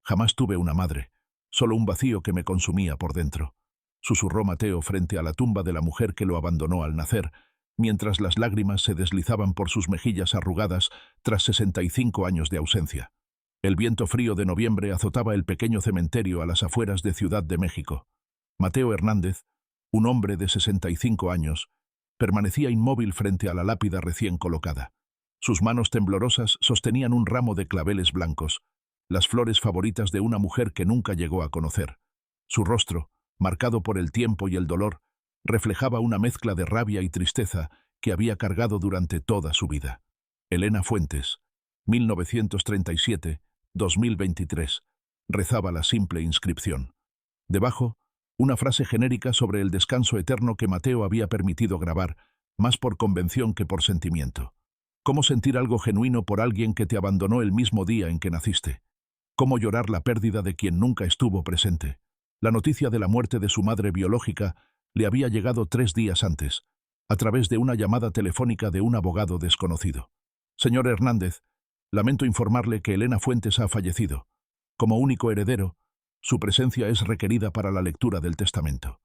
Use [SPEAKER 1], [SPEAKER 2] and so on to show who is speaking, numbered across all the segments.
[SPEAKER 1] Jamás tuve una madre, solo un vacío que me consumía por dentro, susurró Mateo frente a la tumba de la mujer que lo abandonó al nacer, mientras las lágrimas se deslizaban por sus mejillas arrugadas tras 65 años de ausencia. El viento frío de noviembre azotaba el pequeño cementerio a las afueras de Ciudad de México. Mateo Hernández, un hombre de 65 años, permanecía inmóvil frente a la lápida recién colocada. Sus manos temblorosas sostenían un ramo de claveles blancos, las flores favoritas de una mujer que nunca llegó a conocer. Su rostro, marcado por el tiempo y el dolor, reflejaba una mezcla de rabia y tristeza que había cargado durante toda su vida. Elena Fuentes, 1937-2023, rezaba la simple inscripción. Debajo, una frase genérica sobre el descanso eterno que Mateo había permitido grabar, más por convención que por sentimiento. ¿Cómo sentir algo genuino por alguien que te abandonó el mismo día en que naciste? ¿Cómo llorar la pérdida de quien nunca estuvo presente? La noticia de la muerte de su madre biológica le había llegado 3 días antes, a través de una llamada telefónica de un abogado desconocido. Señor Hernández, lamento informarle que Elena Fuentes ha fallecido. Como único heredero, su presencia es requerida para la lectura del testamento.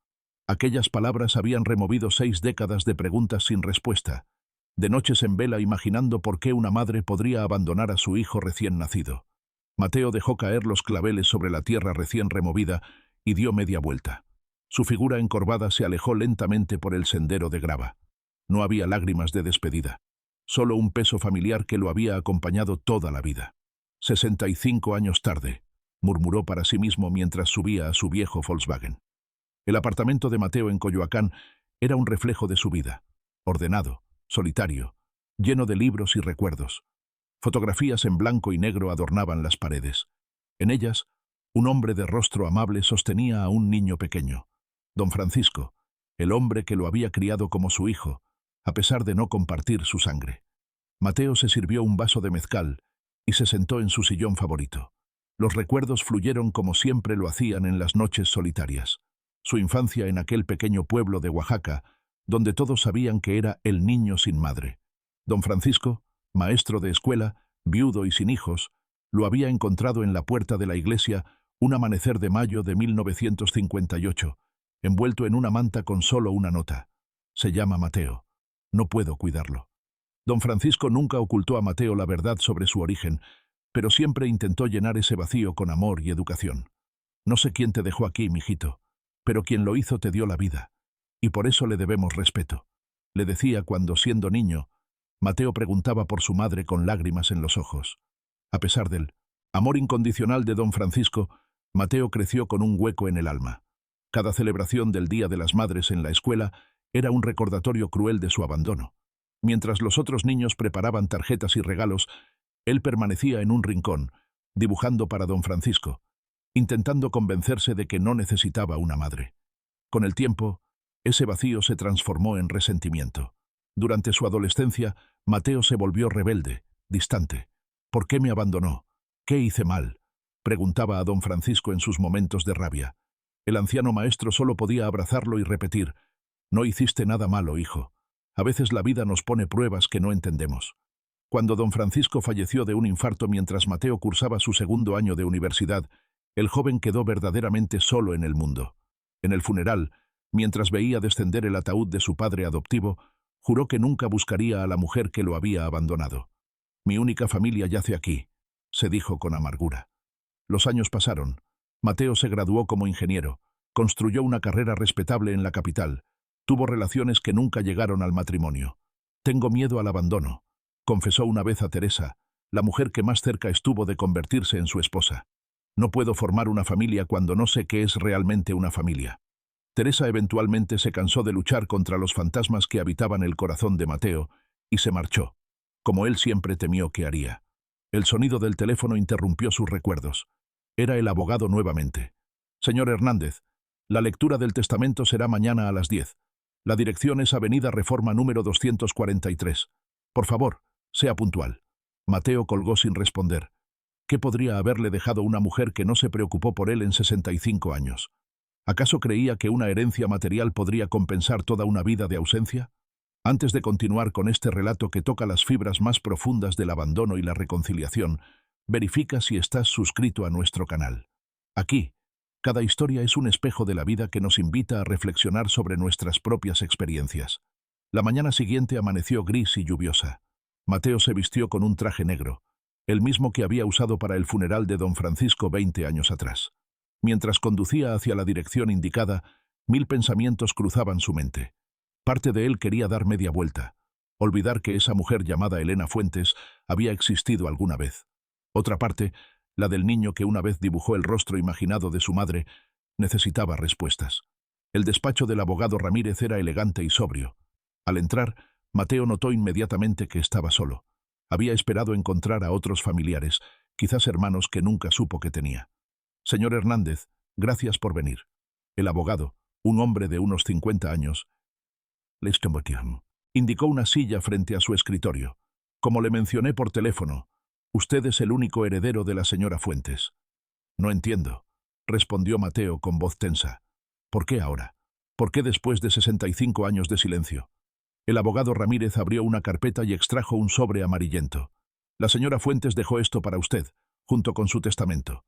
[SPEAKER 1] Aquellas palabras habían removido 6 décadas de preguntas sin respuesta, de noches en vela imaginando por qué una madre podría abandonar a su hijo recién nacido. Mateo dejó caer los claveles sobre la tierra recién removida y dio media vuelta. Su figura encorvada se alejó lentamente por el sendero de grava. No había lágrimas de despedida, solo un peso familiar que lo había acompañado toda la vida. 65 años tarde, murmuró para sí mismo mientras subía a su viejo Volkswagen. El apartamento de Mateo en Coyoacán era un reflejo de su vida, ordenado, solitario, lleno de libros y recuerdos. Fotografías en blanco y negro adornaban las paredes. En ellas, un hombre de rostro amable sostenía a un niño pequeño, don Francisco, el hombre que lo había criado como su hijo, a pesar de no compartir su sangre. Mateo se sirvió un vaso de mezcal y se sentó en su sillón favorito. Los recuerdos fluyeron como siempre lo hacían en las noches solitarias. Su infancia en aquel pequeño pueblo de Oaxaca, donde todos sabían que era el niño sin madre. Don Francisco, maestro de escuela, viudo y sin hijos, lo había encontrado en la puerta de la iglesia un amanecer de mayo de 1958, envuelto en una manta con solo una nota. Se llama Mateo. No puedo cuidarlo. Don Francisco nunca ocultó a Mateo la verdad sobre su origen, pero siempre intentó llenar ese vacío con amor y educación. No sé quién te dejó aquí, mijito, pero quien lo hizo te dio la vida, y por eso le debemos respeto. Le decía cuando, siendo niño, Mateo preguntaba por su madre con lágrimas en los ojos. A pesar del amor incondicional de don Francisco, Mateo creció con un hueco en el alma. Cada celebración del Día de las Madres en la escuela era un recordatorio cruel de su abandono. Mientras los otros niños preparaban tarjetas y regalos, él permanecía en un rincón, dibujando para don Francisco, intentando convencerse de que no necesitaba una madre. Con el tiempo, ese vacío se transformó en resentimiento. Durante su adolescencia, Mateo se volvió rebelde, distante. ¿Por qué me abandonó? ¿Qué hice mal?, preguntaba a don Francisco en sus momentos de rabia. El anciano maestro solo podía abrazarlo y repetir: «No hiciste nada malo, hijo. A veces la vida nos pone pruebas que no entendemos». Cuando don Francisco falleció de un infarto mientras Mateo cursaba su 2º año de universidad, el joven quedó verdaderamente solo en el mundo. En el funeral, mientras veía descender el ataúd de su padre adoptivo, juró que nunca buscaría a la mujer que lo había abandonado. «Mi única familia yace aquí», se dijo con amargura. Los años pasaron. Mateo se graduó como ingeniero, construyó una carrera respetable en la capital, tuvo relaciones que nunca llegaron al matrimonio. «Tengo miedo al abandono», confesó una vez a Teresa, la mujer que más cerca estuvo de convertirse en su esposa. «No puedo formar una familia cuando no sé qué es realmente una familia». Teresa eventualmente se cansó de luchar contra los fantasmas que habitaban el corazón de Mateo y se marchó, como él siempre temió que haría. El sonido del teléfono interrumpió sus recuerdos. Era el abogado nuevamente. «Señor Hernández, la lectura del testamento será mañana a las 10. La dirección es Avenida Reforma número 243. Por favor, sea puntual». Mateo colgó sin responder. ¿Qué podría haberle dejado una mujer que no se preocupó por él en 65 años? ¿Acaso creía que una herencia material podría compensar toda una vida de ausencia? Antes de continuar con este relato que toca las fibras más profundas del abandono y la reconciliación, Verifica si estás suscrito a nuestro canal. Aquí, cada historia es un espejo de la vida que nos invita a reflexionar sobre nuestras propias experiencias. La mañana siguiente amaneció gris y lluviosa. Mateo se vistió con un traje negro, el mismo que había usado para el funeral de don Francisco 20 años atrás. Mientras conducía hacia la dirección indicada, 1000 pensamientos cruzaban su mente. Parte de él quería dar media vuelta, olvidar que esa mujer llamada Elena Fuentes había existido alguna vez. Otra parte, la del niño que una vez dibujó el rostro imaginado de su madre, necesitaba respuestas. El despacho del abogado Ramírez era elegante y sobrio. Al entrar, Mateo notó inmediatamente que estaba solo. Había esperado encontrar a otros familiares, quizás hermanos que nunca supo que tenía. Señor Hernández, gracias por venir. El abogado, un hombre de unos 50 años, indicó una silla frente a su escritorio. Como le mencioné por teléfono, usted es el único heredero de la señora Fuentes. No entiendo, respondió Mateo con voz tensa. ¿Por qué ahora? ¿Por qué después de 65 años de silencio? El abogado Ramírez abrió una carpeta y extrajo un sobre amarillento. La señora Fuentes dejó esto para usted, junto con su testamento.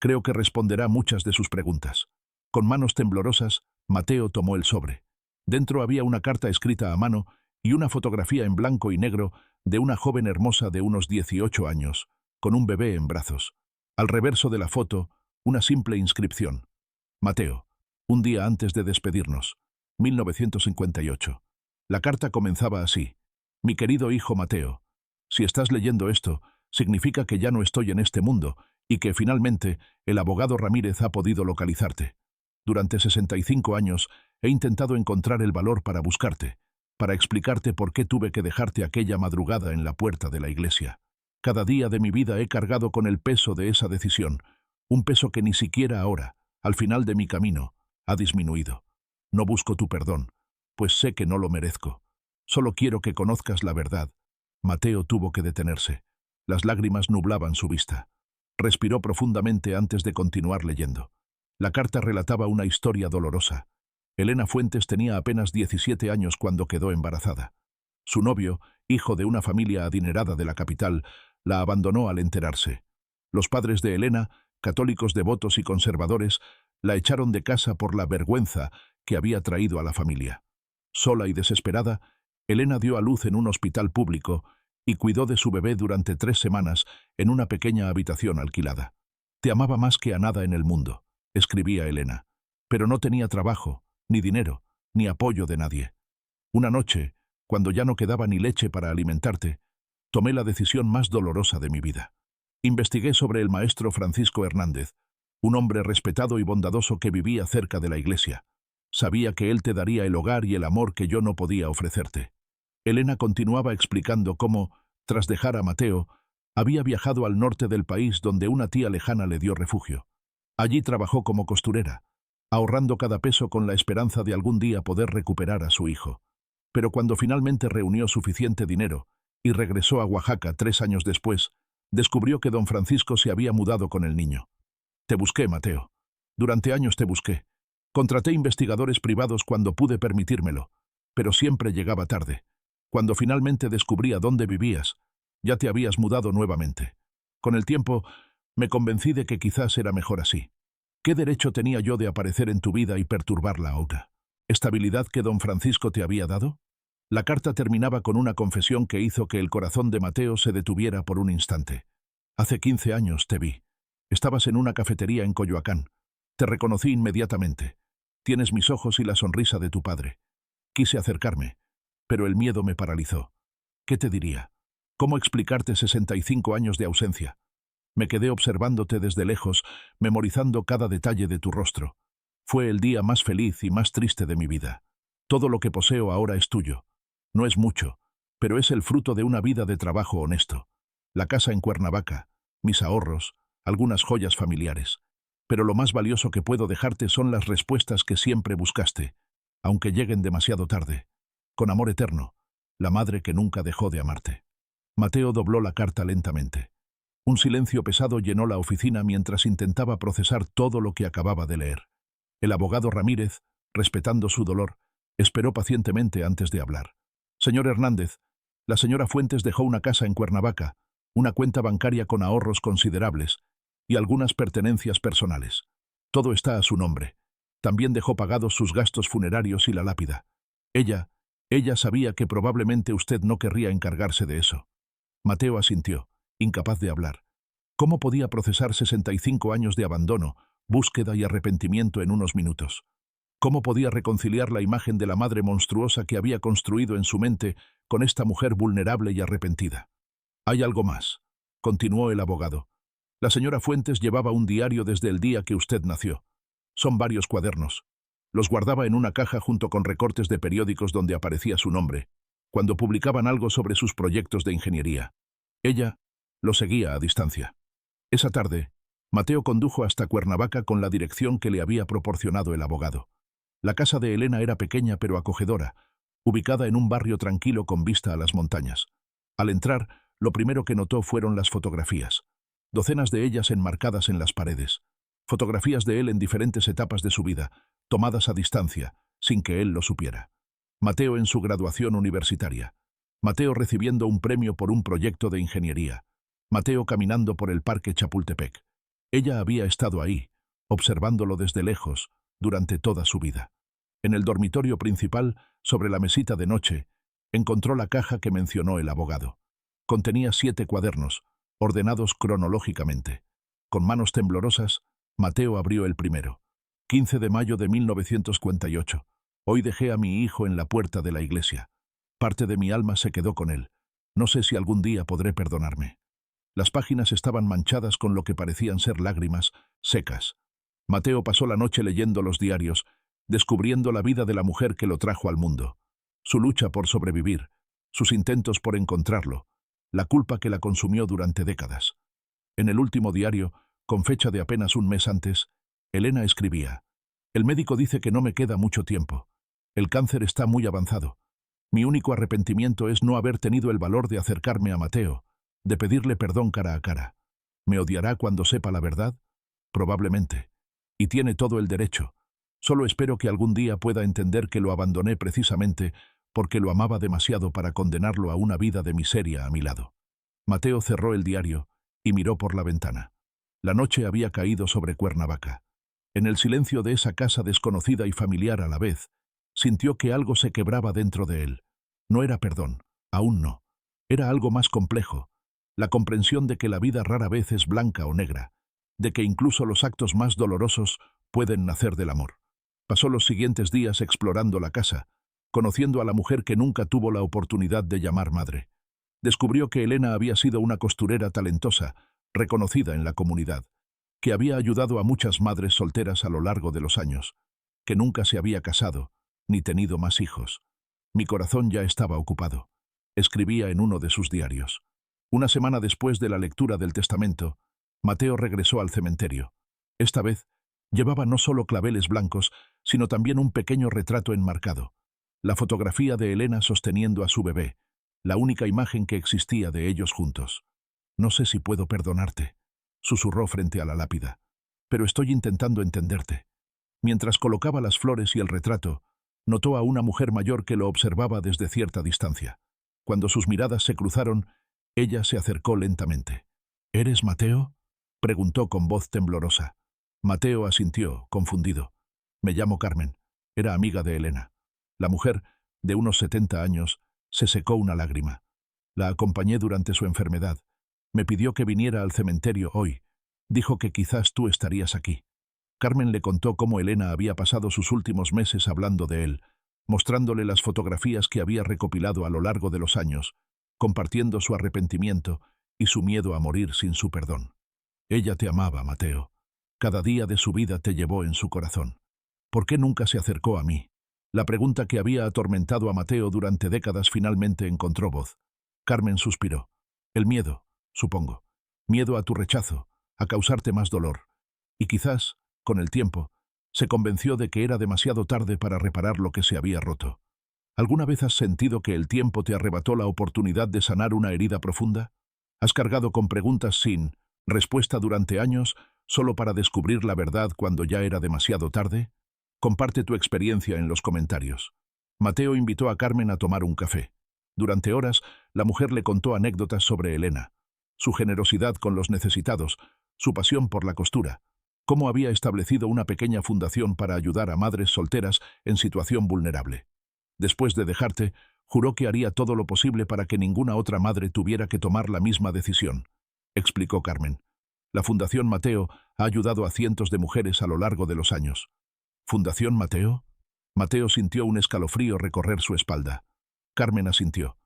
[SPEAKER 1] Creo que responderá muchas de sus preguntas. Con manos temblorosas, Mateo tomó el sobre. Dentro había una carta escrita a mano y una fotografía en blanco y negro de una joven hermosa de unos 18 años, con un bebé en brazos. Al reverso de la foto, una simple inscripción. Mateo, un día antes de despedirnos, 1958. La carta comenzaba así. Mi querido hijo Mateo, si estás leyendo esto, significa que ya no estoy en este mundo y que finalmente el abogado Ramírez ha podido localizarte. Durante 65 años he intentado encontrar el valor para buscarte, para explicarte por qué tuve que dejarte aquella madrugada en la puerta de la iglesia. Cada día de mi vida he cargado con el peso de esa decisión, un peso que ni siquiera ahora, al final de mi camino, ha disminuido. No busco tu perdón, pues sé que no lo merezco. Solo quiero que conozcas la verdad. Mateo tuvo que detenerse. Las lágrimas nublaban su vista. Respiró profundamente antes de continuar leyendo. La carta relataba una historia dolorosa. Elena Fuentes tenía apenas 17 años cuando quedó embarazada. Su novio, hijo de una familia adinerada de la capital, la abandonó al enterarse. Los padres de Elena, católicos devotos y conservadores, la echaron de casa por la vergüenza que había traído a la familia. Sola y desesperada, Elena dio a luz en un hospital público y cuidó de su bebé durante 3 semanas en una pequeña habitación alquilada. Te amaba más que a nada en el mundo, escribía Elena, pero no tenía trabajo, ni dinero, ni apoyo de nadie. Una noche, cuando ya no quedaba ni leche para alimentarte, tomé la decisión más dolorosa de mi vida. Investigué sobre el maestro Francisco Hernández, un hombre respetado y bondadoso que vivía cerca de la iglesia. Sabía que él te daría el hogar y el amor que yo no podía ofrecerte. Elena continuaba explicando cómo, tras dejar a Mateo, había viajado al norte del país donde una tía lejana le dio refugio. Allí trabajó como costurera, ahorrando cada peso con la esperanza de algún día poder recuperar a su hijo. Pero cuando finalmente reunió suficiente dinero y regresó a Oaxaca 3 años después, descubrió que don Francisco se había mudado con el niño. Te busqué, Mateo. Durante años te busqué. Contraté investigadores privados cuando pude permitírmelo, pero siempre llegaba tarde. Cuando finalmente descubrí a dónde vivías, ya te habías mudado nuevamente. Con el tiempo, me convencí de que quizás era mejor así. ¿Qué derecho tenía yo de aparecer en tu vida y perturbarla ahora? ¿Estabilidad que don Francisco te había dado? La carta terminaba con una confesión que hizo que el corazón de Mateo se detuviera por un instante. Hace 15 años te vi. Estabas en una cafetería en Coyoacán. Te reconocí inmediatamente. Tienes mis ojos y la sonrisa de tu padre. Quise acercarme, pero el miedo me paralizó. ¿Qué te diría? ¿Cómo explicarte 65 años de ausencia? Me quedé observándote desde lejos, memorizando cada detalle de tu rostro. Fue el día más feliz y más triste de mi vida. Todo lo que poseo ahora es tuyo. No es mucho, pero es el fruto de una vida de trabajo honesto. La casa en Cuernavaca, mis ahorros, algunas joyas familiares. Pero lo más valioso que puedo dejarte son las respuestas que siempre buscaste, aunque lleguen demasiado tarde. Con amor eterno, la madre que nunca dejó de amarte. Mateo dobló la carta lentamente. Un silencio pesado llenó la oficina mientras intentaba procesar todo lo que acababa de leer. El abogado Ramírez, respetando su dolor, esperó pacientemente antes de hablar. Señor Hernández, la señora Fuentes dejó una casa en Cuernavaca, una cuenta bancaria con ahorros considerables y algunas pertenencias personales. Todo está a su nombre. También dejó pagados sus gastos funerarios y la lápida. Ella sabía que probablemente usted no querría encargarse de eso. Mateo asintió, incapaz de hablar. ¿Cómo podía procesar 65 años de abandono, búsqueda y arrepentimiento en unos minutos? ¿Cómo podía reconciliar la imagen de la madre monstruosa que había construido en su mente con esta mujer vulnerable y arrepentida? Hay algo más, continuó el abogado. La señora Fuentes llevaba un diario desde el día que usted nació. Son varios cuadernos. Los guardaba en una caja junto con recortes de periódicos donde aparecía su nombre, cuando publicaban algo sobre sus proyectos de ingeniería. Ella lo seguía a distancia. Esa tarde, Mateo condujo hasta Cuernavaca con la dirección que le había proporcionado el abogado. La casa de Elena era pequeña pero acogedora, ubicada en un barrio tranquilo con vista a las montañas. Al entrar, lo primero que notó fueron las fotografías. Docenas de ellas enmarcadas en las paredes. Fotografías de él en diferentes etapas de su vida, tomadas a distancia, sin que él lo supiera. Mateo en su graduación universitaria. Mateo recibiendo un premio por un proyecto de ingeniería. Mateo caminando por el parque Chapultepec. Ella había estado ahí, observándolo desde lejos, durante toda su vida. En el dormitorio principal, sobre la mesita de noche, encontró la caja que mencionó el abogado. Contenía 7 cuadernos, ordenados cronológicamente. Con manos temblorosas, Mateo abrió el primero. 15 de mayo de 1948. Hoy dejé a mi hijo en la puerta de la iglesia. Parte de mi alma se quedó con él. No sé si algún día podré perdonarme. Las páginas estaban manchadas con lo que parecían ser lágrimas, secas. Mateo pasó la noche leyendo los diarios, descubriendo la vida de la mujer que lo trajo al mundo. Su lucha por sobrevivir, sus intentos por encontrarlo, la culpa que la consumió durante décadas. En el último diario, con fecha de apenas un mes antes, Elena escribía: «El médico dice que no me queda mucho tiempo. El cáncer está muy avanzado. Mi único arrepentimiento es no haber tenido el valor de acercarme a Mateo, de pedirle perdón cara a cara. ¿Me odiará cuando sepa la verdad? Probablemente. Y tiene todo el derecho. Solo espero que algún día pueda entender que lo abandoné precisamente porque lo amaba demasiado para condenarlo a una vida de miseria a mi lado». Mateo cerró el diario y miró por la ventana. La noche había caído sobre Cuernavaca. En el silencio de esa casa desconocida y familiar a la vez, sintió que algo se quebraba dentro de él. No era perdón, aún no. Era algo más complejo, la comprensión de que la vida rara vez es blanca o negra, de que incluso los actos más dolorosos pueden nacer del amor. Pasó los siguientes días explorando la casa, conociendo a la mujer que nunca tuvo la oportunidad de llamar madre. Descubrió que Elena había sido una costurera talentosa, reconocida en la comunidad, que había ayudado a muchas madres solteras a lo largo de los años, que nunca se había casado, ni tenido más hijos. Mi corazón ya estaba ocupado, escribía en uno de sus diarios. Una semana después de la lectura del testamento, Mateo regresó al cementerio. Esta vez, llevaba no solo claveles blancos, sino también un pequeño retrato enmarcado. La fotografía de Elena sosteniendo a su bebé, la única imagen que existía de ellos juntos. «No sé si puedo perdonarte», susurró frente a la lápida, «pero estoy intentando entenderte». Mientras colocaba las flores y el retrato, notó a una mujer mayor que lo observaba desde cierta distancia. Cuando sus miradas se cruzaron, ella se acercó lentamente. «¿Eres Mateo?», preguntó con voz temblorosa. Mateo asintió, confundido. «Me llamo Carmen». Era amiga de Elena. La mujer, de unos 70 años, se secó una lágrima. «La acompañé durante su enfermedad. Me pidió que viniera al cementerio hoy. Dijo que quizás tú estarías aquí». Carmen le contó cómo Elena había pasado sus últimos meses hablando de él, mostrándole las fotografías que había recopilado a lo largo de los años, compartiendo su arrepentimiento y su miedo a morir sin su perdón. «Ella te amaba, Mateo. Cada día de su vida te llevó en su corazón. ¿Por qué nunca se acercó a mí?». La pregunta que había atormentado a Mateo durante décadas finalmente encontró voz. Carmen suspiró. «El miedo, supongo. Miedo a tu rechazo, a causarte más dolor. Y quizás, con el tiempo, se convenció de que era demasiado tarde para reparar lo que se había roto. ¿Alguna vez has sentido que el tiempo te arrebató la oportunidad de sanar una herida profunda? ¿Has cargado con preguntas sin respuesta durante años, solo para descubrir la verdad cuando ya era demasiado tarde? Comparte tu experiencia en los comentarios». Mateo invitó a Carmen a tomar un café. Durante horas, la mujer le contó anécdotas sobre Elena, su generosidad con los necesitados, su pasión por la costura, cómo había establecido una pequeña fundación para ayudar a madres solteras en situación vulnerable. Después de dejarte, juró que haría todo lo posible para que ninguna otra madre tuviera que tomar la misma decisión, explicó Carmen. La Fundación Mateo ha ayudado a cientos de mujeres a lo largo de los años. ¿Fundación Mateo? Mateo sintió un escalofrío recorrer su espalda. Carmen asintió.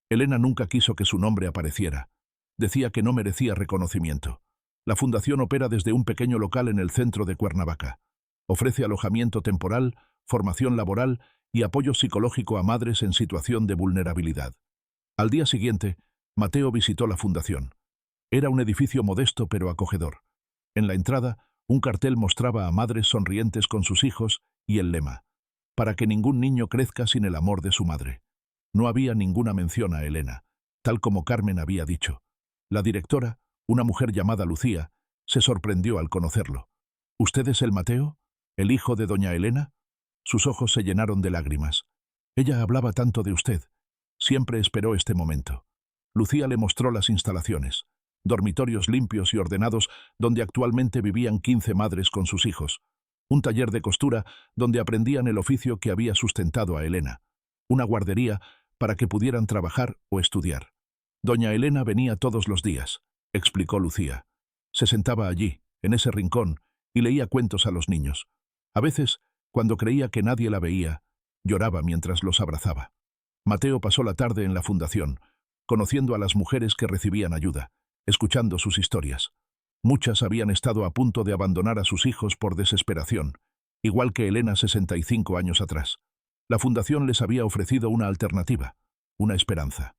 [SPEAKER 1] Elena nunca quiso que su nombre apareciera. Decía que no merecía reconocimiento. La fundación opera desde un pequeño local en el centro de Cuernavaca. Ofrece alojamiento temporal, formación laboral y apoyo psicológico a madres en situación de vulnerabilidad. Al día siguiente, Mateo visitó la fundación. Era un edificio modesto pero acogedor. En la entrada, un cartel mostraba a madres sonrientes con sus hijos y el lema: para que ningún niño crezca sin el amor de su madre. No había ninguna mención a Elena, tal como Carmen había dicho. La directora, una mujer llamada Lucía, se sorprendió al conocerlo. ¿Usted es el Mateo? ¿El hijo de doña Elena? Sus ojos se llenaron de lágrimas. Ella hablaba tanto de usted. Siempre esperó este momento. Lucía le mostró las instalaciones. Dormitorios limpios y ordenados donde actualmente vivían 15 madres con sus hijos. Un taller de costura donde aprendían el oficio que había sustentado a Elena. Una guardería para que pudieran trabajar o estudiar. Doña Elena venía todos los días, explicó Lucía. Se sentaba allí, en ese rincón, y leía cuentos a los niños. A veces, cuando creía que nadie la veía, lloraba mientras los abrazaba. Mateo pasó la tarde en la fundación, conociendo a las mujeres que recibían ayuda, escuchando sus historias. Muchas habían estado a punto de abandonar a sus hijos por desesperación, igual que Elena 65 años atrás. La fundación les había ofrecido una alternativa, una esperanza.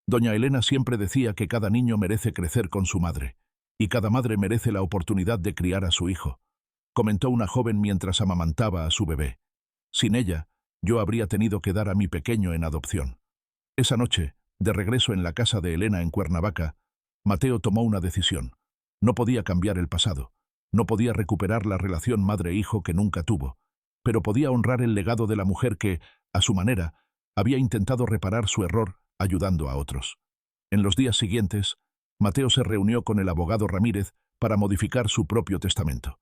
[SPEAKER 1] Doña Elena siempre decía que cada niño merece crecer con su madre, y cada madre merece la oportunidad de criar a su hijo, comentó una joven mientras amamantaba a su bebé. Sin ella, yo habría tenido que dar a mi pequeño en adopción. Esa noche, de regreso en la casa de Elena en Cuernavaca, Mateo tomó una decisión. No podía cambiar el pasado, no podía recuperar la relación madre-hijo que nunca tuvo, pero podía honrar el legado de la mujer que, a su manera, había intentado reparar su error ayudando a otros. En los días siguientes, Mateo se reunió con el abogado Ramírez para modificar su propio testamento.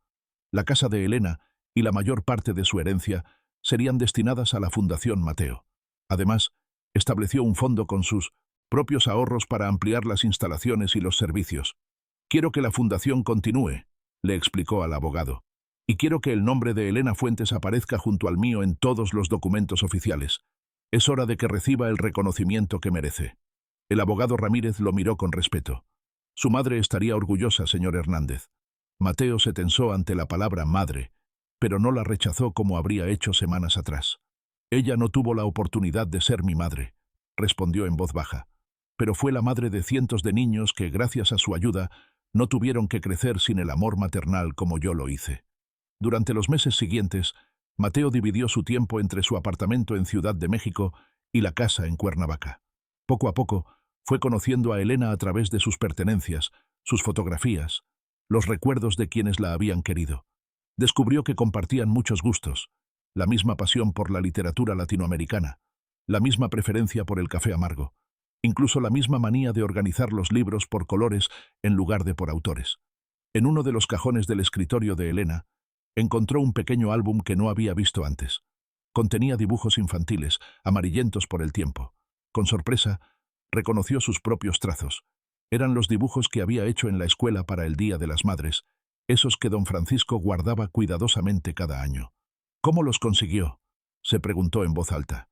[SPEAKER 1] La casa de Elena y la mayor parte de su herencia serían destinadas a la Fundación Mateo. Además, estableció un fondo con sus propios ahorros para ampliar las instalaciones y los servicios. Quiero que la fundación continúe, le explicó al abogado, y quiero que el nombre de Elena Fuentes aparezca junto al mío en todos los documentos oficiales. Es hora de que reciba el reconocimiento que merece. El abogado Ramírez lo miró con respeto. Su madre estaría orgullosa, señor Hernández. Mateo se tensó ante la palabra madre, pero no la rechazó como habría hecho semanas atrás. Ella no tuvo la oportunidad de ser mi madre, respondió en voz baja, pero fue la madre de cientos de niños que, gracias a su ayuda, no tuvieron que crecer sin el amor maternal como yo lo hice. Durante los meses siguientes, Mateo dividió su tiempo entre su apartamento en Ciudad de México y la casa en Cuernavaca. Poco a poco, fue conociendo a Elena a través de sus pertenencias, sus fotografías, los recuerdos de quienes la habían querido. Descubrió que compartían muchos gustos, la misma pasión por la literatura latinoamericana, la misma preferencia por el café amargo, incluso la misma manía de organizar los libros por colores en lugar de por autores. En uno de los cajones del escritorio de Elena, encontró un pequeño álbum que no había visto antes. Contenía dibujos infantiles, amarillentos por el tiempo. Con sorpresa, reconoció sus propios trazos. Eran los dibujos que había hecho en la escuela para el Día de las Madres, esos que don Francisco guardaba cuidadosamente cada año. ¿Cómo los consiguió?, se preguntó en voz alta.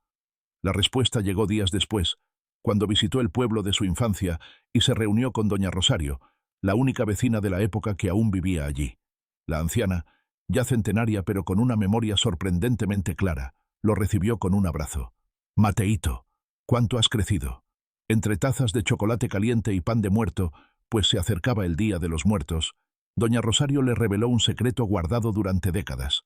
[SPEAKER 1] La respuesta llegó días después, cuando visitó el pueblo de su infancia y se reunió con doña Rosario, la única vecina de la época que aún vivía allí. La anciana, ya centenaria pero con una memoria sorprendentemente clara, lo recibió con un abrazo. «Mateíto, ¿cuánto has crecido?» Entre tazas de chocolate caliente y pan de muerto, pues se acercaba el Día de los Muertos, doña Rosario le reveló un secreto guardado durante décadas.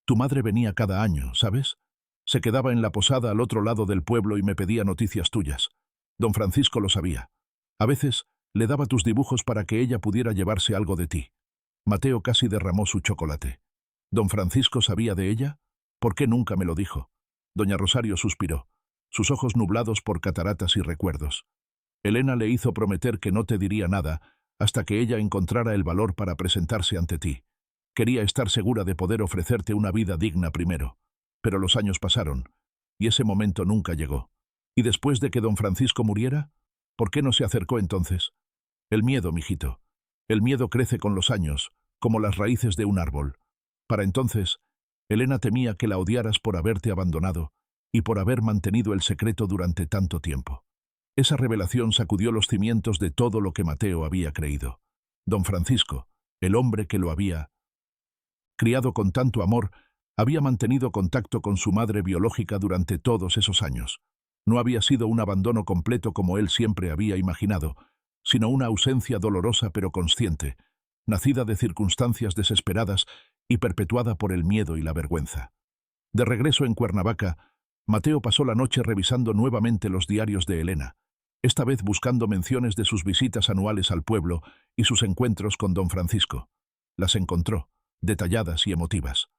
[SPEAKER 1] «Tu madre venía cada año, ¿sabes? Se quedaba en la posada al otro lado del pueblo y me pedía noticias tuyas. Don Francisco lo sabía. A veces le daba tus dibujos para que ella pudiera llevarse algo de ti». Mateo casi derramó su chocolate. ¿Don Francisco sabía de ella? ¿Por qué nunca me lo dijo? Doña Rosario suspiró, sus ojos nublados por cataratas y recuerdos. Elena le hizo prometer que no te diría nada hasta que ella encontrara el valor para presentarse ante ti. Quería estar segura de poder ofrecerte una vida digna primero. Pero los años pasaron, y ese momento nunca llegó. ¿Y después de que don Francisco muriera? ¿Por qué no se acercó entonces? El miedo, mijito. El miedo crece con los años, como las raíces de un árbol. Para entonces, Elena temía que la odiaras por haberte abandonado y por haber mantenido el secreto durante tanto tiempo. Esa revelación sacudió los cimientos de todo lo que Mateo había creído. Don Francisco, el hombre que lo había criado con tanto amor, había mantenido contacto con su madre biológica durante todos esos años. No había sido un abandono completo como él siempre había imaginado, sino una ausencia dolorosa pero consciente, nacida de circunstancias desesperadas y perpetuada por el miedo y la vergüenza. De regreso en Cuernavaca, Mateo pasó la noche revisando nuevamente los diarios de Elena, esta vez buscando menciones de sus visitas anuales al pueblo y sus encuentros con don Francisco. Las encontró, detalladas y emotivas.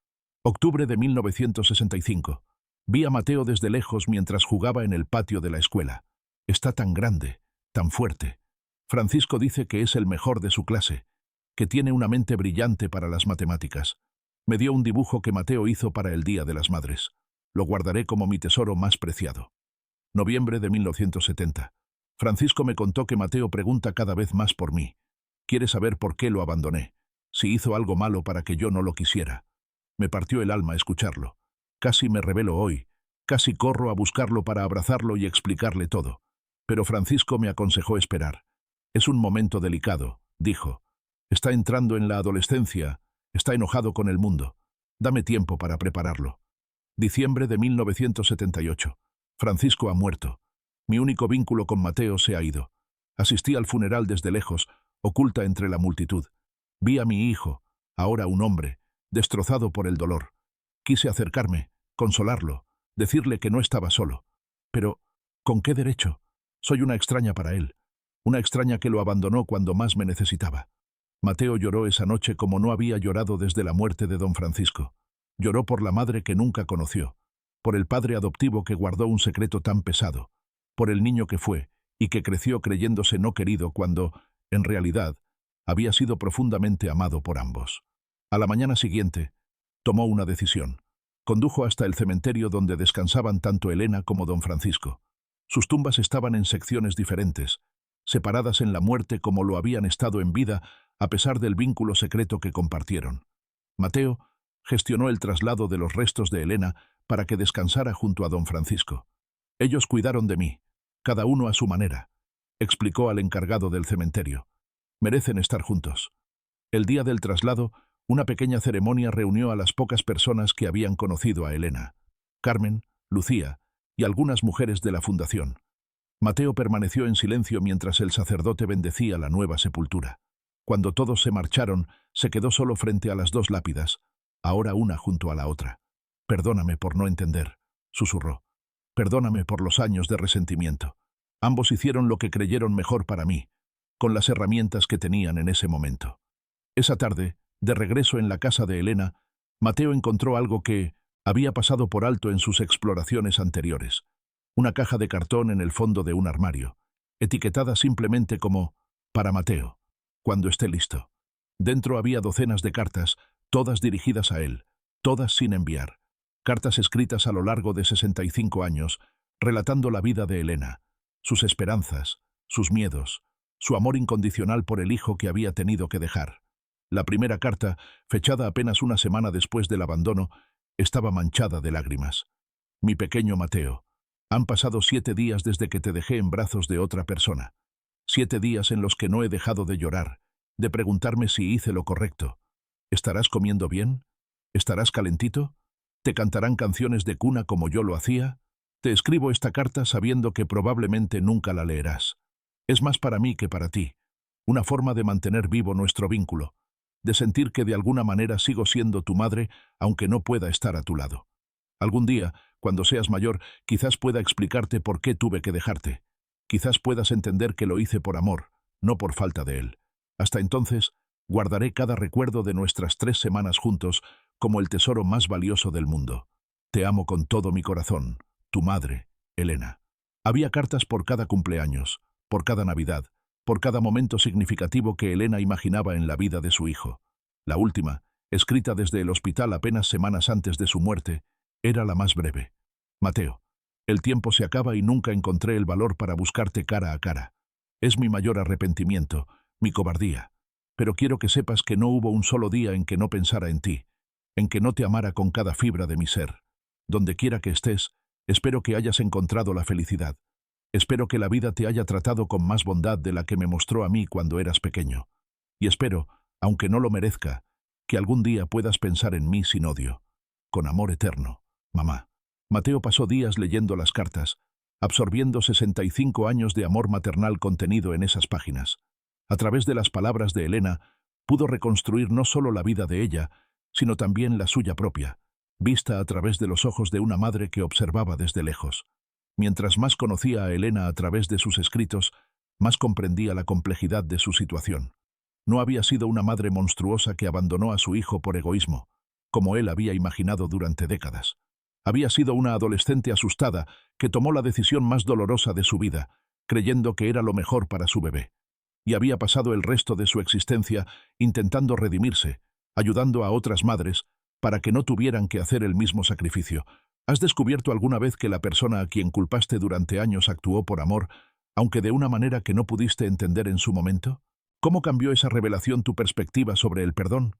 [SPEAKER 1] Octubre de 1965. Vi a Mateo desde lejos mientras jugaba en el patio de la escuela. Está tan grande, tan fuerte. Francisco dice que es el mejor de su clase, que tiene una mente brillante para las matemáticas. Me dio un dibujo que Mateo hizo para el Día de las Madres. Lo guardaré como mi tesoro más preciado. Noviembre de 1970. Francisco me contó que Mateo pregunta cada vez más por mí. Quiere saber por qué lo abandoné, si hizo algo malo para que yo no lo quisiera. Me partió el alma escucharlo. Casi me rebelo hoy, casi corro a buscarlo para abrazarlo y explicarle todo. Pero Francisco me aconsejó esperar. Es un momento delicado, dijo. Está entrando en la adolescencia, está enojado con el mundo. Dame tiempo para prepararlo. Diciembre de 1978. Francisco ha muerto. Mi único vínculo con Mateo se ha ido. Asistí al funeral desde lejos, oculta entre la multitud. Vi a mi hijo, ahora un hombre, destrozado por el dolor. Quise acercarme, consolarlo, decirle que no estaba solo. Pero, ¿con qué derecho? Soy una extraña para él, una extraña que lo abandonó cuando más me necesitaba. Mateo lloró esa noche como no había llorado desde la muerte de don Francisco. Lloró por la madre que nunca conoció, por el padre adoptivo que guardó un secreto tan pesado, por el niño que fue y que creció creyéndose no querido cuando, en realidad, había sido profundamente amado por ambos. A la mañana siguiente, tomó una decisión. Condujo hasta el cementerio donde descansaban tanto Elena como don Francisco. Sus tumbas estaban en secciones diferentes, separadas en la muerte como lo habían estado en vida, a pesar del vínculo secreto que compartieron. Mateo gestionó el traslado de los restos de Elena para que descansara junto a don Francisco. Ellos cuidaron de mí, cada uno a su manera, explicó al encargado del cementerio. Merecen estar juntos. El día del traslado, una pequeña ceremonia reunió a las pocas personas que habían conocido a Elena: Carmen, Lucía y algunas mujeres de la fundación. Mateo permaneció en silencio mientras el sacerdote bendecía la nueva sepultura. Cuando todos se marcharon, se quedó solo frente a las dos lápidas, ahora una junto a la otra. «Perdóname por no entender», susurró. «Perdóname por los años de resentimiento. Ambos hicieron lo que creyeron mejor para mí, con las herramientas que tenían en ese momento». Esa tarde, de regreso en la casa de Elena, Mateo encontró algo que había pasado por alto en sus exploraciones anteriores. Una caja de cartón en el fondo de un armario, etiquetada simplemente como «Para Mateo, cuando esté listo». Dentro había docenas de cartas, todas dirigidas a él, todas sin enviar. Cartas escritas a lo largo de 65 años, relatando la vida de Elena, sus esperanzas, sus miedos, su amor incondicional por el hijo que había tenido que dejar. La primera carta, fechada apenas una semana después del abandono, estaba manchada de lágrimas. «Mi pequeño Mateo, han pasado 7 días desde que te dejé en brazos de otra persona. 7 días en los que no he dejado de llorar, de preguntarme si hice lo correcto. ¿Estarás comiendo bien? ¿Estarás calentito? ¿Te cantarán canciones de cuna como yo lo hacía? Te escribo esta carta sabiendo que probablemente nunca la leerás. Es más para mí que para ti, una forma de mantener vivo nuestro vínculo, de sentir que de alguna manera sigo siendo tu madre aunque no pueda estar a tu lado. Algún día, cuando seas mayor, quizás pueda explicarte por qué tuve que dejarte. Quizás puedas entender que lo hice por amor, no por falta de él. Hasta entonces, guardaré cada recuerdo de nuestras 3 semanas juntos como el tesoro más valioso del mundo. Te amo con todo mi corazón, tu madre, Elena». Había cartas por cada cumpleaños, por cada Navidad, por cada momento significativo que Elena imaginaba en la vida de su hijo. La última, escrita desde el hospital apenas semanas antes de su muerte, era la más breve. Mateo, el tiempo se acaba y nunca encontré el valor para buscarte cara a cara. Es mi mayor arrepentimiento, mi cobardía. Pero quiero que sepas que no hubo un solo día en que no pensara en ti, en que no te amara con cada fibra de mi ser. Donde quiera que estés, espero que hayas encontrado la felicidad. Espero que la vida te haya tratado con más bondad de la que me mostró a mí cuando eras pequeño. Y espero, aunque no lo merezca, que algún día puedas pensar en mí sin odio. Con amor eterno, mamá. Mateo pasó días leyendo las cartas, absorbiendo 65 años de amor maternal contenido en esas páginas. A través de las palabras de Elena, pudo reconstruir no solo la vida de ella, sino también la suya propia, vista a través de los ojos de una madre que observaba desde lejos. Mientras más conocía a Elena a través de sus escritos, más comprendía la complejidad de su situación. No había sido una madre monstruosa que abandonó a su hijo por egoísmo, como él había imaginado durante décadas. Había sido una adolescente asustada que tomó la decisión más dolorosa de su vida, creyendo que era lo mejor para su bebé. Y había pasado el resto de su existencia intentando redimirse, ayudando a otras madres, para que no tuvieran que hacer el mismo sacrificio. ¿Has descubierto alguna vez que la persona a quien culpaste durante años actuó por amor, aunque de una manera que no pudiste entender en su momento? ¿Cómo cambió esa revelación tu perspectiva sobre el perdón?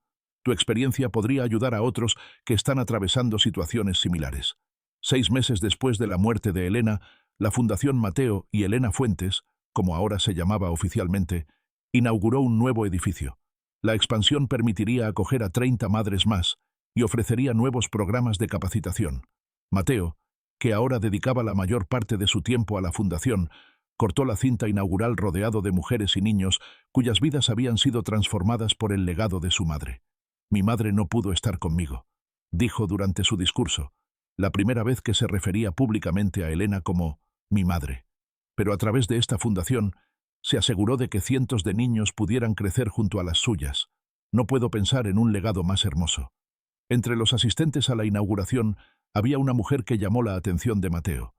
[SPEAKER 1] Tu experiencia podría ayudar a otros que están atravesando situaciones similares. 6 meses después de la muerte de Elena, la Fundación Mateo y Elena Fuentes, como ahora se llamaba oficialmente, inauguró un nuevo edificio. La expansión permitiría acoger a 30 madres más y ofrecería nuevos programas de capacitación. Mateo, que ahora dedicaba la mayor parte de su tiempo a la fundación, cortó la cinta inaugural rodeado de mujeres y niños cuyas vidas habían sido transformadas por el legado de su madre. Mi madre no pudo estar conmigo, dijo durante su discurso, la primera vez que se refería públicamente a Elena como mi madre. Pero a través de esta fundación se aseguró de que cientos de niños pudieran crecer junto a las suyas. No puedo pensar en un legado más hermoso. Entre los asistentes a la inauguración había una mujer que llamó la atención de Mateo.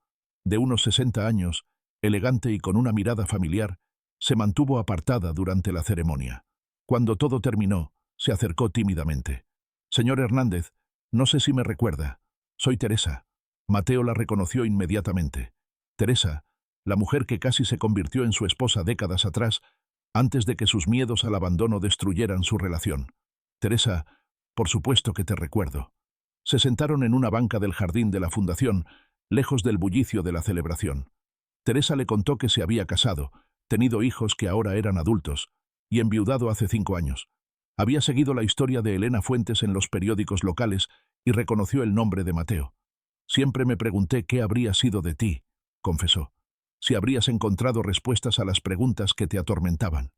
[SPEAKER 1] De unos 60 años, elegante y con una mirada familiar, se mantuvo apartada durante la ceremonia. Cuando todo terminó, se acercó tímidamente. «Señor Hernández, no sé si me recuerda. Soy Teresa». Mateo la reconoció inmediatamente. Teresa, la mujer que casi se convirtió en su esposa décadas atrás, antes de que sus miedos al abandono destruyeran su relación. «Teresa, por supuesto que te recuerdo». Se sentaron en una banca del jardín de la fundación, lejos del bullicio de la celebración. Teresa le contó que se había casado, tenido hijos que ahora eran adultos, y enviudado hace 5 años. Había seguido la historia de Elena Fuentes en los periódicos locales y reconoció el nombre de Mateo. «Siempre me pregunté qué habría sido de ti», confesó. «Si habrías encontrado respuestas a las preguntas que te atormentaban».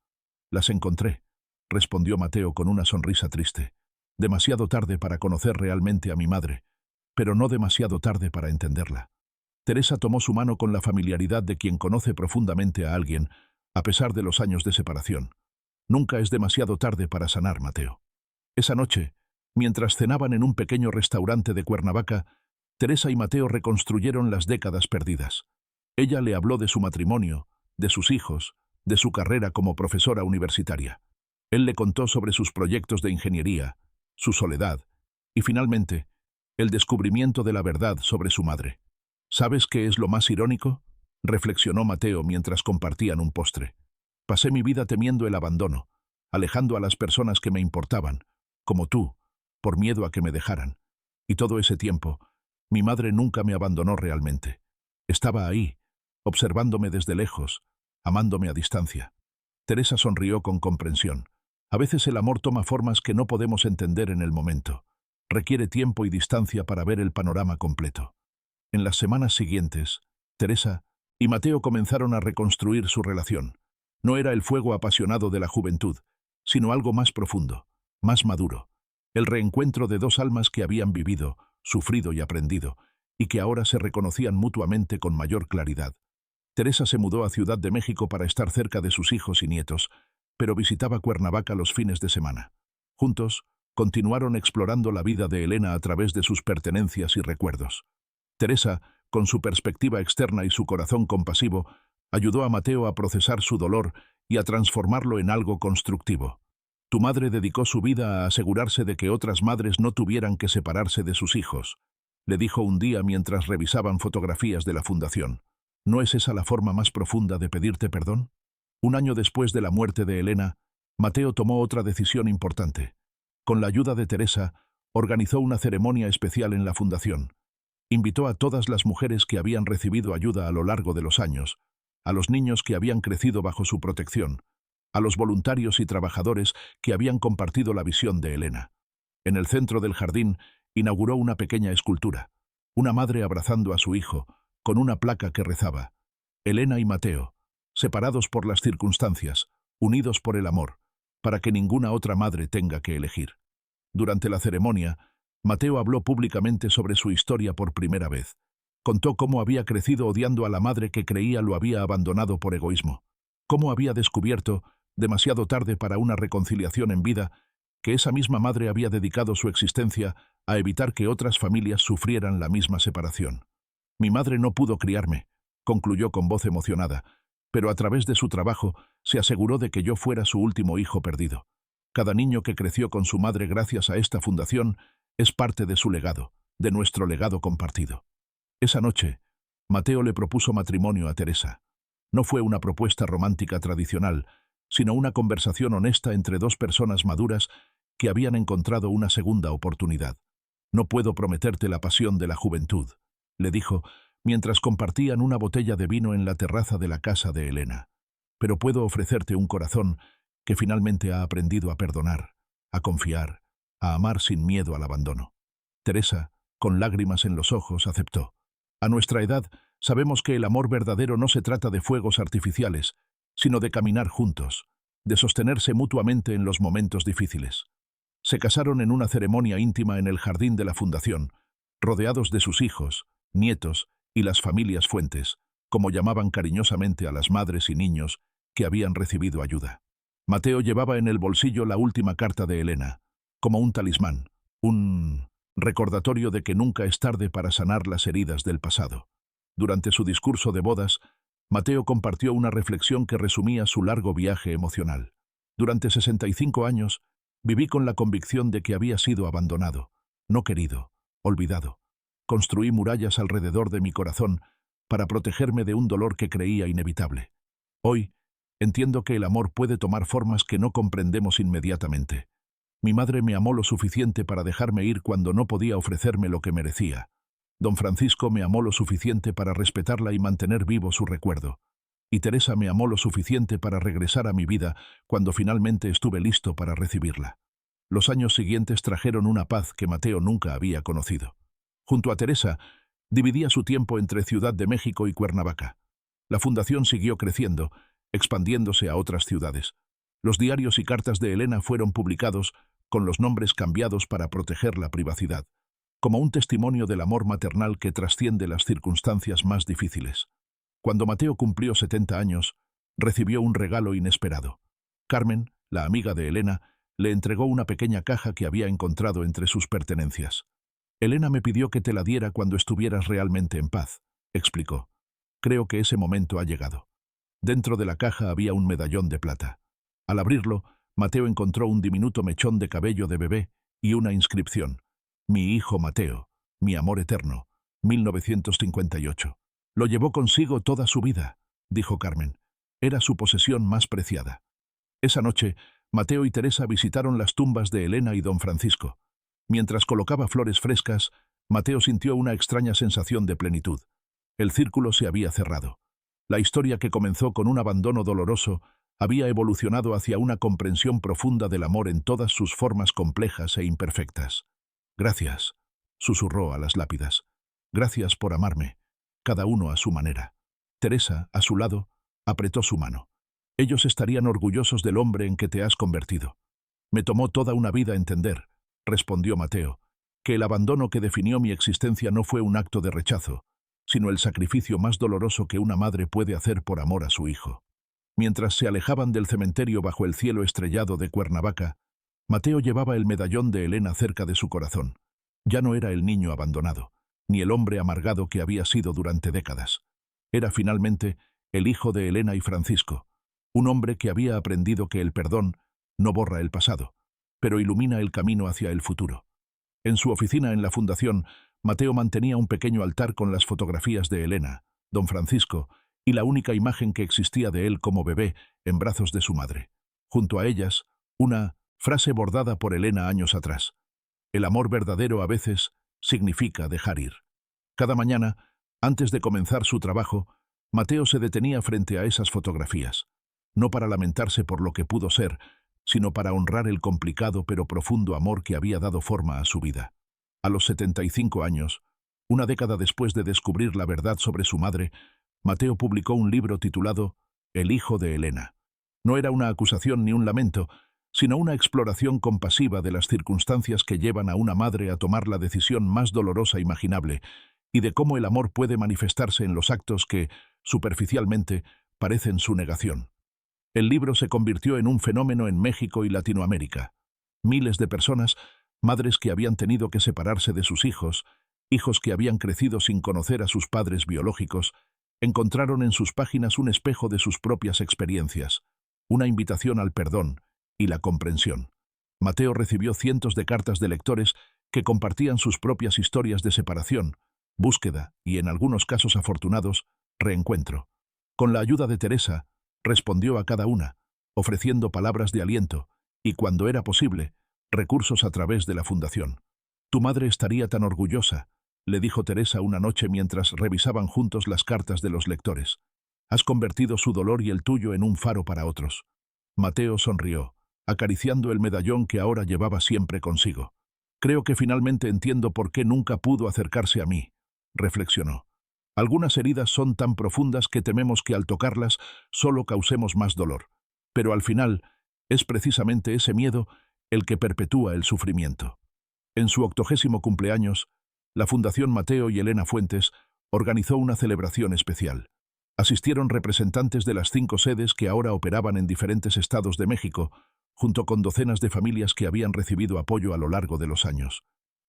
[SPEAKER 1] «Las encontré», respondió Mateo con una sonrisa triste. «Demasiado tarde para conocer realmente a mi madre, pero no demasiado tarde para entenderla». Teresa tomó su mano con la familiaridad de quien conoce profundamente a alguien, a pesar de los años de separación. «Nunca es demasiado tarde para sanar, Mateo». Esa noche, mientras cenaban en un pequeño restaurante de Cuernavaca, Teresa y Mateo reconstruyeron las décadas perdidas. Ella le habló de su matrimonio, de sus hijos, de su carrera como profesora universitaria. Él le contó sobre sus proyectos de ingeniería, su soledad, y finalmente, el descubrimiento de la verdad sobre su madre. «¿Sabes qué es lo más irónico?», reflexionó Mateo mientras compartían un postre. «Pasé mi vida temiendo el abandono, alejando a las personas que me importaban, como tú, por miedo a que me dejaran. Y todo ese tiempo, mi madre nunca me abandonó realmente. Estaba ahí, observándome desde lejos, amándome a distancia». Teresa sonrió con comprensión. A veces el amor toma formas que no podemos entender en el momento. Requiere tiempo y distancia para ver el panorama completo. En las semanas siguientes, Teresa y Mateo comenzaron a reconstruir su relación. No era el fuego apasionado de la juventud, sino algo más profundo, más maduro. El reencuentro de dos almas que habían vivido, sufrido y aprendido, y que ahora se reconocían mutuamente con mayor claridad. Teresa se mudó a Ciudad de México para estar cerca de sus hijos y nietos, pero visitaba Cuernavaca los fines de semana. Juntos, continuaron explorando la vida de Elena a través de sus pertenencias y recuerdos. Teresa, con su perspectiva externa y su corazón compasivo, Ayudó a Mateo a procesar su dolor y a transformarlo en algo constructivo. Tu madre dedicó su vida a asegurarse de que otras madres no tuvieran que separarse de sus hijos, le dijo un día mientras revisaban fotografías de la fundación. ¿No es esa la forma más profunda de pedirte perdón? Un año después de la muerte de Elena, Mateo tomó otra decisión importante. Con la ayuda de Teresa, organizó una ceremonia especial en la fundación. Invitó a todas las mujeres que habían recibido ayuda a lo largo de los años, a los niños que habían crecido bajo su protección, a los voluntarios y trabajadores que habían compartido la visión de Elena. En el centro del jardín inauguró una pequeña escultura, una madre abrazando a su hijo, con una placa que rezaba: Elena y Mateo, separados por las circunstancias, unidos por el amor, para que ninguna otra madre tenga que elegir. Durante la ceremonia, Mateo habló públicamente sobre su historia por primera vez. Contó cómo había crecido odiando a la madre que creía lo había abandonado por egoísmo, cómo había descubierto, demasiado tarde para una reconciliación en vida, que esa misma madre había dedicado su existencia a evitar que otras familias sufrieran la misma separación. Mi madre no pudo criarme, concluyó con voz emocionada, pero a través de su trabajo se aseguró de que yo fuera su último hijo perdido. Cada niño que creció con su madre gracias a esta fundación es parte de su legado, de nuestro legado compartido. Esa noche, Mateo le propuso matrimonio a Teresa. No fue una propuesta romántica tradicional, sino una conversación honesta entre dos personas maduras que habían encontrado una segunda oportunidad. No puedo prometerte la pasión de la juventud, le dijo, mientras compartían una botella de vino en la terraza de la casa de Elena. Pero puedo ofrecerte un corazón que finalmente ha aprendido a perdonar, a confiar, a amar sin miedo al abandono. Teresa, con lágrimas en los ojos, aceptó. A nuestra edad, sabemos que el amor verdadero no se trata de fuegos artificiales, sino de caminar juntos, de sostenerse mutuamente en los momentos difíciles. Se casaron en una ceremonia íntima en el jardín de la fundación, rodeados de sus hijos, nietos y las familias Fuentes, como llamaban cariñosamente a las madres y niños que habían recibido ayuda. Mateo llevaba en el bolsillo la última carta de Elena, como un talismán, un recordatorio de que nunca es tarde para sanar las heridas del pasado. Durante su discurso de bodas, Mateo compartió una reflexión que resumía su largo viaje emocional. Durante 65 años, viví con la convicción de que había sido abandonado, no querido, olvidado. Construí murallas alrededor de mi corazón para protegerme de un dolor que creía inevitable. Hoy, entiendo que el amor puede tomar formas que no comprendemos inmediatamente. Mi madre me amó lo suficiente para dejarme ir cuando no podía ofrecerme lo que merecía. Don Francisco me amó lo suficiente para respetarla y mantener vivo su recuerdo. Y Teresa me amó lo suficiente para regresar a mi vida cuando finalmente estuve listo para recibirla. Los años siguientes trajeron una paz que Mateo nunca había conocido. Junto a Teresa, dividía su tiempo entre Ciudad de México y Cuernavaca. La fundación siguió creciendo, expandiéndose a otras ciudades. Los diarios y cartas de Elena fueron publicados con los nombres cambiados para proteger la privacidad, como un testimonio del amor maternal que trasciende las circunstancias más difíciles. Cuando Mateo cumplió 70 años, recibió un regalo inesperado. Carmen, la amiga de Elena, le entregó una pequeña caja que había encontrado entre sus pertenencias. Elena me pidió que te la diera cuando estuvieras realmente en paz, explicó. Creo que ese momento ha llegado. Dentro de la caja había un medallón de plata. Al abrirlo, Mateo encontró un diminuto mechón de cabello de bebé y una inscripción: Mi hijo Mateo, mi amor eterno, 1958. Lo llevó consigo toda su vida, dijo Carmen. Era su posesión más preciada. Esa noche, Mateo y Teresa visitaron las tumbas de Elena y don Francisco. Mientras colocaba flores frescas, Mateo sintió una extraña sensación de plenitud. El círculo se había cerrado. La historia que comenzó con un abandono doloroso había evolucionado hacia una comprensión profunda del amor en todas sus formas complejas e imperfectas. Gracias, susurró a las lápidas. Gracias por amarme, cada uno a su manera. Teresa, a su lado, apretó su mano. Ellos estarían orgullosos del hombre en que te has convertido. Me tomó toda una vida entender, respondió Mateo, que el abandono que definió mi existencia no fue un acto de rechazo, sino el sacrificio más doloroso que una madre puede hacer por amor a su hijo. Mientras se alejaban del cementerio bajo el cielo estrellado de Cuernavaca, Mateo llevaba el medallón de Elena cerca de su corazón. Ya no era el niño abandonado, ni el hombre amargado que había sido durante décadas. Era finalmente el hijo de Elena y Francisco, un hombre que había aprendido que el perdón no borra el pasado, pero ilumina el camino hacia el futuro. En su oficina en la fundación, Mateo mantenía un pequeño altar con las fotografías de Elena, don Francisco, y la única imagen que existía de él como bebé en brazos de su madre. Junto a ellas, una frase bordada por Elena años atrás. El amor verdadero a veces significa dejar ir. Cada mañana, antes de comenzar su trabajo, Mateo se detenía frente a esas fotografías, no para lamentarse por lo que pudo ser, sino para honrar el complicado pero profundo amor que había dado forma a su vida. A los 75 años, una década después de descubrir la verdad sobre su madre, Mateo publicó un libro titulado El hijo de Elena. No era una acusación ni un lamento, sino una exploración compasiva de las circunstancias que llevan a una madre a tomar la decisión más dolorosa imaginable, y de cómo el amor puede manifestarse en los actos que, superficialmente, parecen su negación. El libro se convirtió en un fenómeno en México y Latinoamérica. Miles de personas, madres que habían tenido que separarse de sus hijos, hijos que habían crecido sin conocer a sus padres biológicos, encontraron en sus páginas un espejo de sus propias experiencias, una invitación al perdón y la comprensión. Mateo recibió cientos de cartas de lectores que compartían sus propias historias de separación, búsqueda y, en algunos casos afortunados, reencuentro. Con la ayuda de Teresa, respondió a cada una, ofreciendo palabras de aliento y, cuando era posible, recursos a través de la fundación. «Tu madre estaría tan orgullosa», le dijo Teresa una noche mientras revisaban juntos las cartas de los lectores. «Has convertido su dolor y el tuyo en un faro para otros». Mateo sonrió, acariciando el medallón que ahora llevaba siempre consigo. «Creo que finalmente entiendo por qué nunca pudo acercarse a mí», reflexionó. «Algunas heridas son tan profundas que tememos que al tocarlas solo causemos más dolor. Pero al final, es precisamente ese miedo el que perpetúa el sufrimiento». En su 80º cumpleaños, la Fundación Mateo y Elena Fuentes organizó una celebración especial. Asistieron representantes de las 5 sedes que ahora operaban en diferentes estados de México, junto con docenas de familias que habían recibido apoyo a lo largo de los años.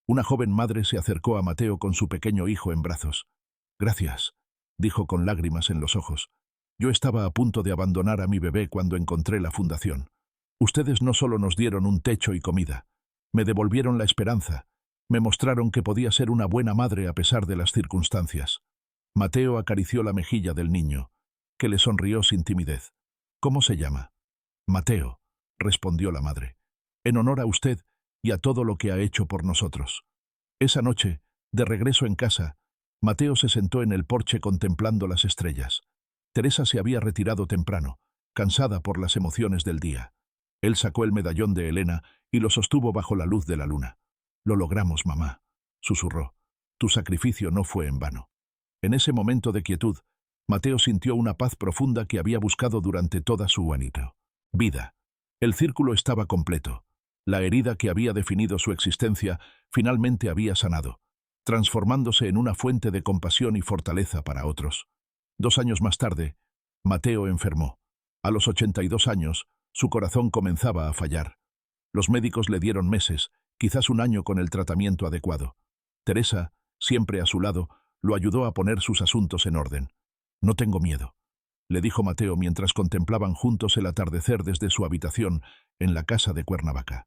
[SPEAKER 1] Una joven madre se acercó a Mateo con su pequeño hijo en brazos. «Gracias», dijo con lágrimas en los ojos. «Yo estaba a punto de abandonar a mi bebé cuando encontré la fundación. Ustedes no solo nos dieron un techo y comida, me devolvieron la esperanza, me mostraron que podía ser una buena madre a pesar de las circunstancias». Mateo acarició la mejilla del niño, que le sonrió sin timidez. «¿Cómo se llama?» «Mateo», respondió la madre. «En honor a usted y a todo lo que ha hecho por nosotros». Esa noche, de regreso en casa, Mateo se sentó en el porche contemplando las estrellas. Teresa se había retirado temprano, cansada por las emociones del día. Él sacó el medallón de Elena y lo sostuvo bajo la luz de la luna. «Lo logramos, mamá», susurró. «Tu sacrificio no fue en vano». En ese momento de quietud, Mateo sintió una paz profunda que había buscado durante toda su vida. El círculo estaba completo. La herida que había definido su existencia finalmente había sanado, transformándose en una fuente de compasión y fortaleza para otros. 2 años más tarde, Mateo enfermó. A los 82 años, su corazón comenzaba a fallar. Los médicos le dieron meses, quizás un año con el tratamiento adecuado. Teresa, siempre a su lado, lo ayudó a poner sus asuntos en orden. «No tengo miedo», le dijo Mateo mientras contemplaban juntos el atardecer desde su habitación en la casa de Cuernavaca.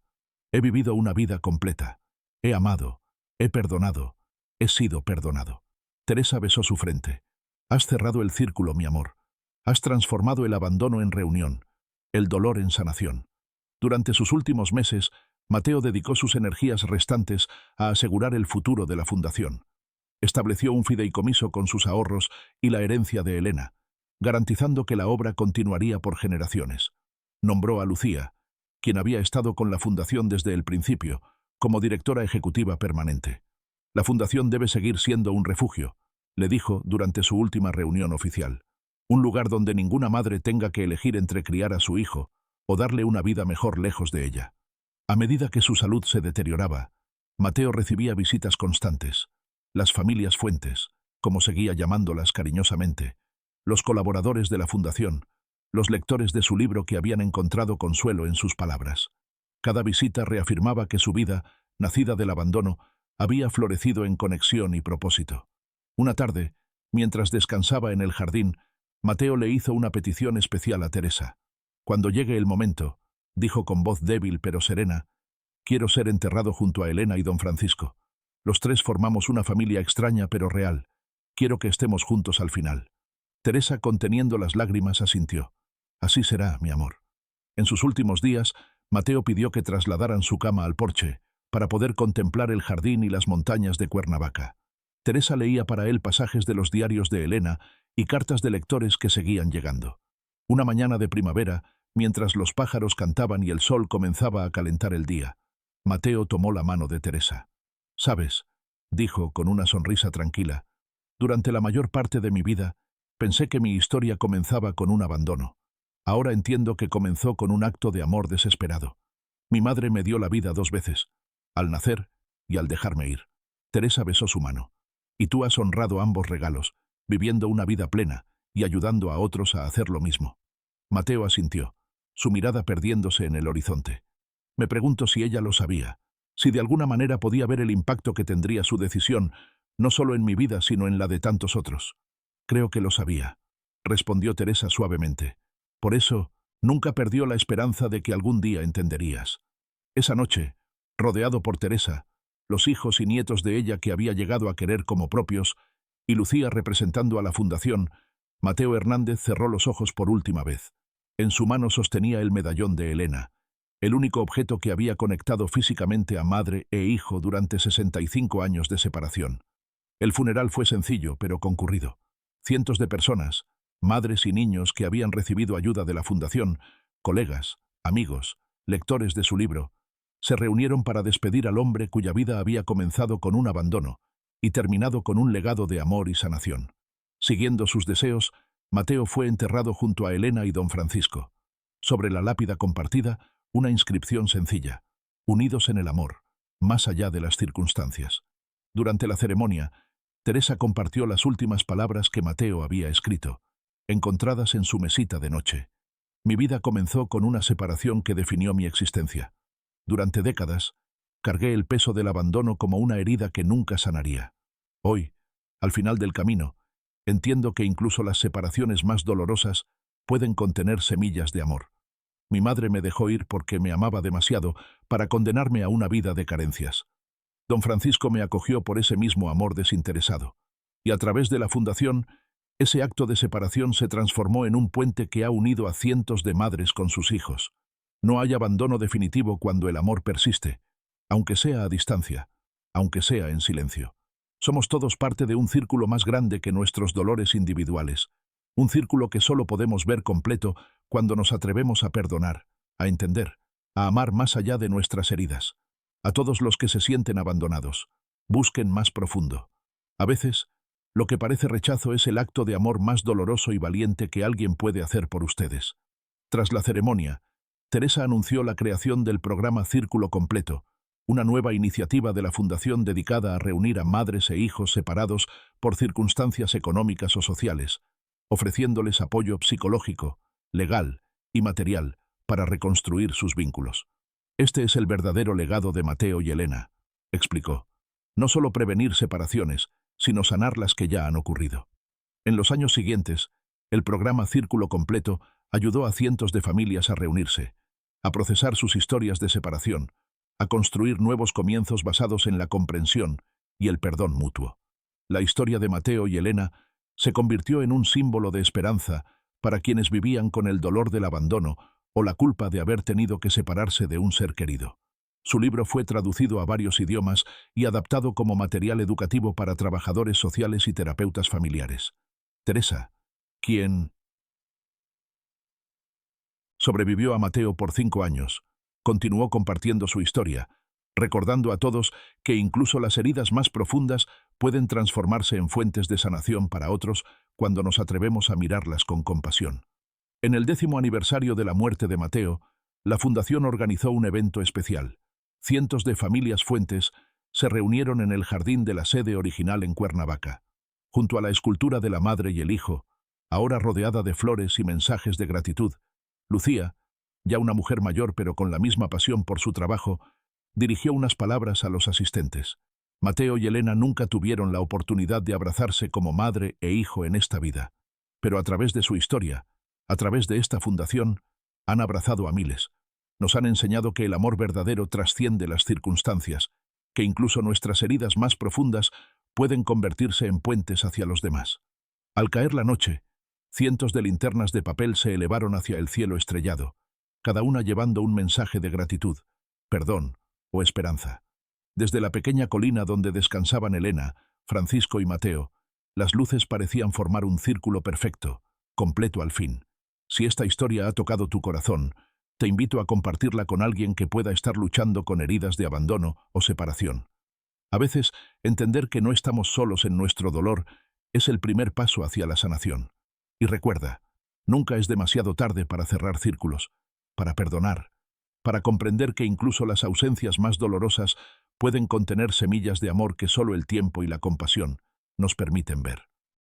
[SPEAKER 1] «He vivido una vida completa. He amado, he perdonado, he sido perdonado». Teresa besó su frente. «Has cerrado el círculo, mi amor. Has transformado el abandono en reunión, el dolor en sanación». Durante sus últimos meses, Mateo dedicó sus energías restantes a asegurar el futuro de la fundación. Estableció un fideicomiso con sus ahorros y la herencia de Elena, garantizando que la obra continuaría por generaciones. Nombró a Lucía, quien había estado con la fundación desde el principio, como directora ejecutiva permanente. «La fundación debe seguir siendo un refugio», le dijo durante su última reunión oficial. «Un lugar donde ninguna madre tenga que elegir entre criar a su hijo o darle una vida mejor lejos de ella». A medida que su salud se deterioraba, Mateo recibía visitas constantes. Las familias Fuentes, como seguía llamándolas cariñosamente, los colaboradores de la fundación, los lectores de su libro que habían encontrado consuelo en sus palabras. Cada visita reafirmaba que su vida, nacida del abandono, había florecido en conexión y propósito. Una tarde, mientras descansaba en el jardín, Mateo le hizo una petición especial a Teresa. Cuando llegue el momento, dijo con voz débil pero serena, quiero ser enterrado junto a Elena y don Francisco. Los tres formamos una familia extraña pero real. Quiero que estemos juntos al final. Teresa, conteniendo las lágrimas, asintió. Así será, mi amor. En sus últimos días, Mateo pidió que trasladaran su cama al porche, para poder contemplar el jardín y las montañas de Cuernavaca. Teresa leía para él pasajes de los diarios de Elena y cartas de lectores que seguían llegando. Una mañana de primavera, mientras los pájaros cantaban y el sol comenzaba a calentar el día, Mateo tomó la mano de Teresa. «¿Sabes?», dijo con una sonrisa tranquila, «durante la mayor parte de mi vida, pensé que mi historia comenzaba con un abandono. Ahora entiendo que comenzó con un acto de amor desesperado. Mi madre me dio la vida 2 veces, al nacer y al dejarme ir». Teresa besó su mano. «Y tú has honrado ambos regalos, viviendo una vida plena y ayudando a otros a hacer lo mismo». Mateo asintió, su mirada perdiéndose en el horizonte. Me pregunto si ella lo sabía, si de alguna manera podía ver el impacto que tendría su decisión, no solo en mi vida, sino en la de tantos otros. Creo que lo sabía, respondió Teresa suavemente. Por eso, nunca perdió la esperanza de que algún día entenderías. Esa noche, rodeado por Teresa, los hijos y nietos de ella que había llegado a querer como propios, y Lucía representando a la fundación, Mateo Hernández cerró los ojos por última vez. En su mano sostenía el medallón de Elena, el único objeto que había conectado físicamente a madre e hijo durante 65 años de separación. El funeral fue sencillo, pero concurrido. Cientos de personas, madres y niños que habían recibido ayuda de la fundación, colegas, amigos, lectores de su libro, se reunieron para despedir al hombre cuya vida había comenzado con un abandono y terminado con un legado de amor y sanación. Siguiendo sus deseos, Mateo fue enterrado junto a Elena y don Francisco. Sobre la lápida compartida, una inscripción sencilla: unidos en el amor, más allá de las circunstancias. Durante la ceremonia, Teresa compartió las últimas palabras que Mateo había escrito, encontradas en su mesita de noche. Mi vida comenzó con una separación que definió mi existencia. Durante décadas, cargué el peso del abandono como una herida que nunca sanaría. Hoy, al final del camino, entiendo que incluso las separaciones más dolorosas pueden contener semillas de amor. Mi madre me dejó ir porque me amaba demasiado para condenarme a una vida de carencias. Don Francisco me acogió por ese mismo amor desinteresado. Y a través de la fundación, ese acto de separación se transformó en un puente que ha unido a cientos de madres con sus hijos. No hay abandono definitivo cuando el amor persiste, aunque sea a distancia, aunque sea en silencio. Somos todos parte de un círculo más grande que nuestros dolores individuales, un círculo que solo podemos ver completo cuando nos atrevemos a perdonar, a entender, a amar más allá de nuestras heridas. A todos los que se sienten abandonados, busquen más profundo. A veces, lo que parece rechazo es el acto de amor más doloroso y valiente que alguien puede hacer por ustedes. Tras la ceremonia, Teresa anunció la creación del programa Círculo Completo, una nueva iniciativa de la Fundación dedicada a reunir a madres e hijos separados por circunstancias económicas o sociales, ofreciéndoles apoyo psicológico, legal y material para reconstruir sus vínculos. Este es el verdadero legado de Mateo y Elena, explicó. No solo prevenir separaciones, sino sanar las que ya han ocurrido. En los años siguientes, el programa Círculo Completo ayudó a cientos de familias a reunirse, a procesar sus historias de separación, a construir nuevos comienzos basados en la comprensión y el perdón mutuo. La historia de Mateo y Elena se convirtió en un símbolo de esperanza para quienes vivían con el dolor del abandono o la culpa de haber tenido que separarse de un ser querido. Su libro fue traducido a varios idiomas y adaptado como material educativo para trabajadores sociales y terapeutas familiares. Teresa, quien sobrevivió a Mateo por 5 años, continuó compartiendo su historia, recordando a todos que incluso las heridas más profundas pueden transformarse en fuentes de sanación para otros cuando nos atrevemos a mirarlas con compasión. En el 10º aniversario de la muerte de Mateo, la Fundación organizó un evento especial. Cientos de familias fuentes se reunieron en el jardín de la sede original en Cuernavaca. Junto a la escultura de la madre y el hijo, ahora rodeada de flores y mensajes de gratitud, Lucía, ya una mujer mayor pero con la misma pasión por su trabajo, dirigió unas palabras a los asistentes. Mateo y Elena nunca tuvieron la oportunidad de abrazarse como madre e hijo en esta vida, pero a través de su historia, a través de esta fundación, han abrazado a miles. Nos han enseñado que el amor verdadero trasciende las circunstancias, que incluso nuestras heridas más profundas pueden convertirse en puentes hacia los demás. Al caer la noche, cientos de linternas de papel se elevaron hacia el cielo estrellado, cada una llevando un mensaje de gratitud, perdón o esperanza. Desde la pequeña colina donde descansaban Elena, Francisco y Mateo, las luces parecían formar un círculo perfecto, completo al fin. Si esta historia ha tocado tu corazón, te invito a compartirla con alguien que pueda estar luchando con heridas de abandono o separación. A veces, entender que no estamos solos en nuestro dolor es el primer paso hacia la sanación. Y recuerda, nunca es demasiado tarde para cerrar círculos, para perdonar, para comprender que incluso las ausencias más dolorosas pueden contener semillas de amor que solo el tiempo y la compasión nos permiten ver.